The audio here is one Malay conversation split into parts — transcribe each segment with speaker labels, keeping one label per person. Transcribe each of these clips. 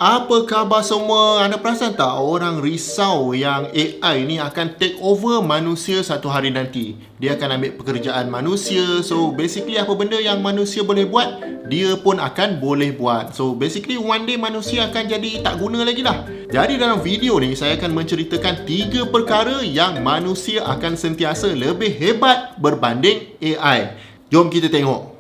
Speaker 1: Apa khabar semua? Anda perasan tak orang risau yang AI ni akan take over manusia satu hari nanti? Dia akan ambil pekerjaan manusia. So basically apa benda yang manusia boleh buat, dia pun akan boleh buat. So basically one day manusia akan jadi tak guna lagi lah. Jadi dalam video ni saya akan menceritakan 3 perkara yang manusia akan sentiasa lebih hebat berbanding AI. Jom kita tengok.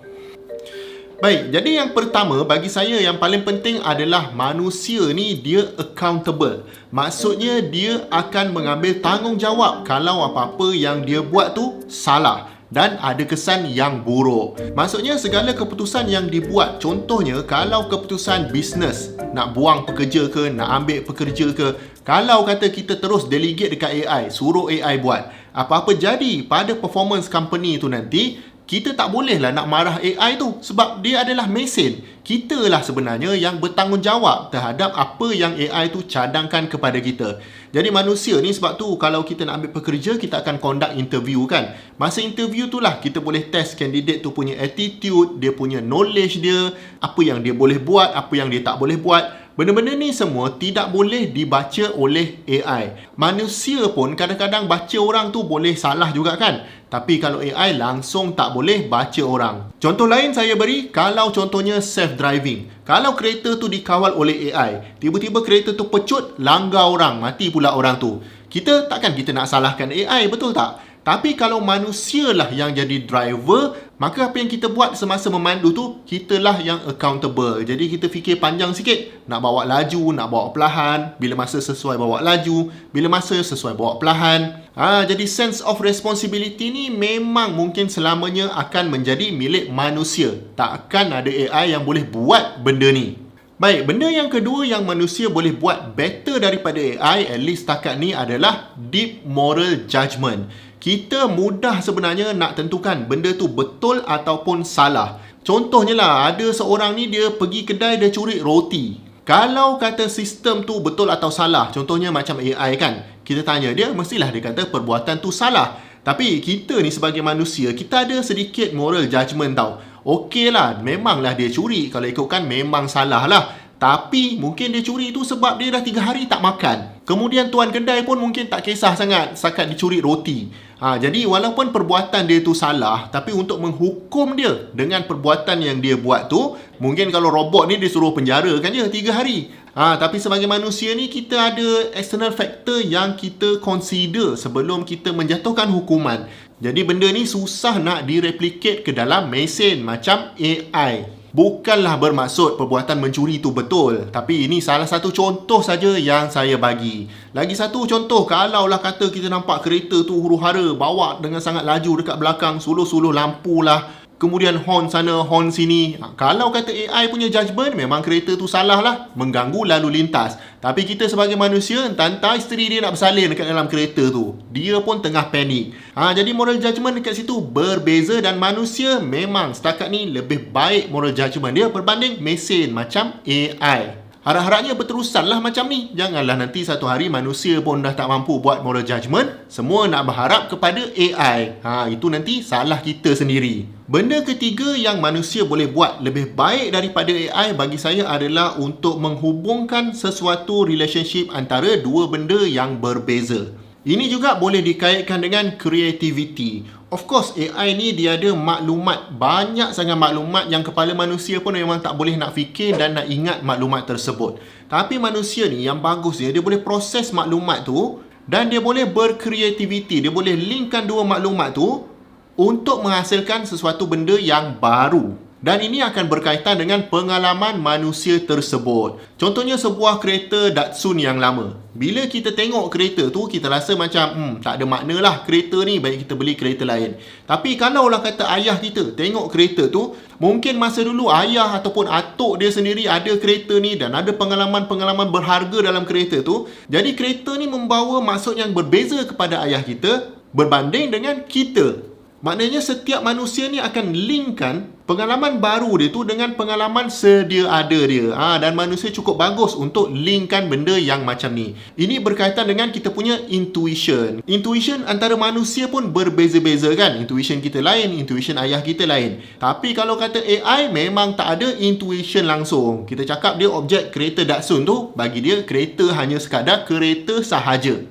Speaker 1: Baik, jadi yang pertama bagi saya yang paling penting adalah manusia ni dia accountable. Maksudnya dia akan mengambil tanggungjawab kalau apa-apa yang dia buat tu salah dan ada kesan yang buruk. Maksudnya segala keputusan yang dibuat, contohnya kalau keputusan bisnes, nak buang pekerja ke, nak ambil pekerja ke, kalau kata kita terus delegate dekat AI, suruh AI buat, apa-apa jadi pada performance company tu nanti, kita tak bolehlah nak marah AI tu sebab dia adalah mesin. Kita lah sebenarnya yang bertanggungjawab terhadap apa yang AI tu cadangkan kepada kita. Jadi manusia ni sebab tu kalau kita nak ambil pekerja, kita akan conduct interview kan. Masa interview tu lah kita boleh test candidate tu punya attitude, dia punya knowledge dia, apa yang dia boleh buat, apa yang dia tak boleh buat. Benda-benda ni semua tidak boleh dibaca oleh AI. Manusia pun kadang-kadang baca orang tu boleh salah juga kan. Tapi kalau AI langsung tak boleh baca orang. Contoh lain saya beri, kalau contohnya self-driving. Kalau kereta tu dikawal oleh AI, tiba-tiba kereta tu pecut, langgar orang, mati pula orang tu. Kita nak salahkan AI, betul tak? Tapi kalau manusia lah yang jadi driver, maka apa yang kita buat semasa memandu tu, kitalah yang accountable. Jadi kita fikir panjang sikit, nak bawa laju, nak bawa perlahan, bila masa sesuai bawa laju, bila masa sesuai bawa perlahan. Jadi sense of responsibility ni memang mungkin selamanya akan menjadi milik manusia. Takkan ada AI yang boleh buat benda ni. Baik, benda yang kedua yang manusia boleh buat better daripada AI, at least setakat ni, adalah deep moral judgement. Kita mudah sebenarnya nak tentukan benda tu betul ataupun salah. Contohnya lah, ada seorang ni dia pergi kedai, dia curi roti. Kalau kata sistem tu betul atau salah, contohnya macam AI kan, kita tanya dia, mestilah dia kata perbuatan tu salah. Tapi kita ni sebagai manusia, kita ada sedikit moral judgement tau. Okey lah, memanglah dia curi, kalau ikutkan memang salah lah. Tapi mungkin dia curi tu sebab dia dah 3 hari tak makan. Kemudian tuan kedai pun mungkin tak kisah sangat setakat dicuri roti. Jadi walaupun perbuatan dia tu salah, tapi untuk menghukum dia dengan perbuatan yang dia buat tu, mungkin kalau robot ni disuruh penjara kan je 3 hari. Tapi sebagai manusia ni kita ada external factor yang kita consider sebelum kita menjatuhkan hukuman. Jadi benda ni susah nak direplicate ke dalam mesin macam AI. Bukanlah bermaksud perbuatan mencuri itu betul, tapi ini salah satu contoh saja yang saya bagi. Lagi satu contoh, kalaulah kata kita nampak kereta tu huru-hara bawa dengan sangat laju dekat belakang, suluh-suluh lampu lah, kemudian horn sana, horn sini. Kalau kata AI punya judgement, memang kereta tu salah lah, mengganggu lalu lintas. Tapi kita sebagai manusia, entah isteri dia nak bersalin dekat dalam kereta tu, dia pun tengah panik. Jadi moral judgement dekat situ berbeza, dan manusia memang setakat ni lebih baik moral judgement dia berbanding mesin macam AI. Harap-harapnya berterusanlah macam ni. Janganlah nanti satu hari manusia pun dah tak mampu buat moral judgement, semua nak berharap kepada AI. Itu nanti salah kita sendiri. Benda ketiga yang manusia boleh buat lebih baik daripada AI bagi saya adalah untuk menghubungkan sesuatu relationship antara dua benda yang berbeza. Ini juga boleh dikaitkan dengan creativity. Of course, AI ni dia ada maklumat, banyak sangat maklumat yang kepala manusia pun memang tak boleh nak fikir dan nak ingat maklumat tersebut. Tapi manusia ni yang bagus dia boleh proses maklumat tu dan dia boleh berkreativiti. Dia boleh linkkan dua maklumat tu untuk menghasilkan sesuatu benda yang baru. Dan ini akan berkaitan dengan pengalaman manusia tersebut. Contohnya sebuah kereta Datsun yang lama. Bila kita tengok kereta tu, kita rasa macam tak ada makna lah kereta ni, baik kita beli kereta lain. Tapi kalaulah kata ayah kita tengok kereta tu, mungkin masa dulu ayah ataupun atuk dia sendiri ada kereta ni dan ada pengalaman-pengalaman berharga dalam kereta tu. Jadi kereta ni membawa maksud yang berbeza kepada ayah kita berbanding dengan kita. Maknanya setiap manusia ni akan linkkan pengalaman baru dia tu dengan pengalaman sedia ada dia. Dan manusia cukup bagus untuk linkkan benda yang macam ni. Ini berkaitan dengan kita punya intuition. Intuition antara manusia pun berbeza-beza kan. Intuition kita lain, intuition ayah kita lain. Tapi kalau kata AI memang tak ada intuition langsung. Kita cakap dia objek kereta Datsun tu, bagi dia kereta hanya sekadar kereta sahaja.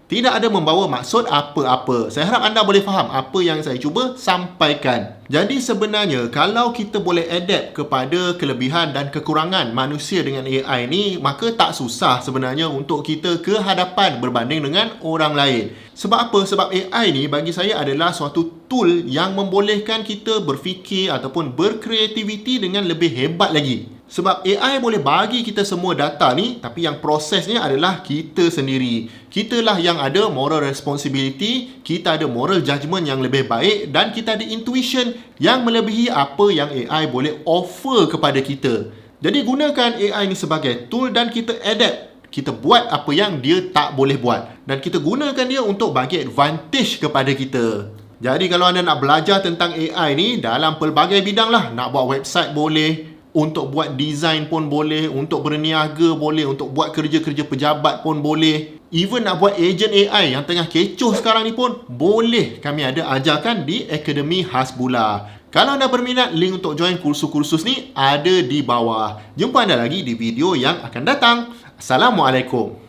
Speaker 1: Tidak ada membawa maksud apa-apa. Saya harap anda boleh faham apa yang saya cuba sampaikan. Jadi sebenarnya kalau kita boleh adapt kepada kelebihan dan kekurangan manusia dengan AI ni, maka tak susah sebenarnya untuk kita ke hadapan berbanding dengan orang lain. Sebab apa? Sebab AI ni bagi saya adalah suatu tool yang membolehkan kita berfikir ataupun berkreativiti dengan lebih hebat lagi. Sebab AI boleh bagi kita semua data ni, tapi yang prosesnya adalah kita sendiri. Kitalah yang ada moral responsibility, kita ada moral judgement yang lebih baik dan kita ada intuition yang melebihi apa yang AI boleh offer kepada kita. Jadi gunakan AI ni sebagai tool dan kita adapt. Kita buat apa yang dia tak boleh buat. Dan kita gunakan dia untuk bagi advantage kepada kita. Jadi kalau anda nak belajar tentang AI ni dalam pelbagai bidang lah. Nak buat website boleh. Untuk buat design pun boleh, untuk berniaga boleh, untuk buat kerja-kerja pejabat pun boleh. Even nak buat ejen AI yang tengah kecoh sekarang ni pun boleh. Kami ada ajarkan di Akademi Hasbullah. Kalau anda berminat, link untuk join kursus-kursus ni ada di bawah. Jumpa anda lagi di video yang akan datang. Assalamualaikum.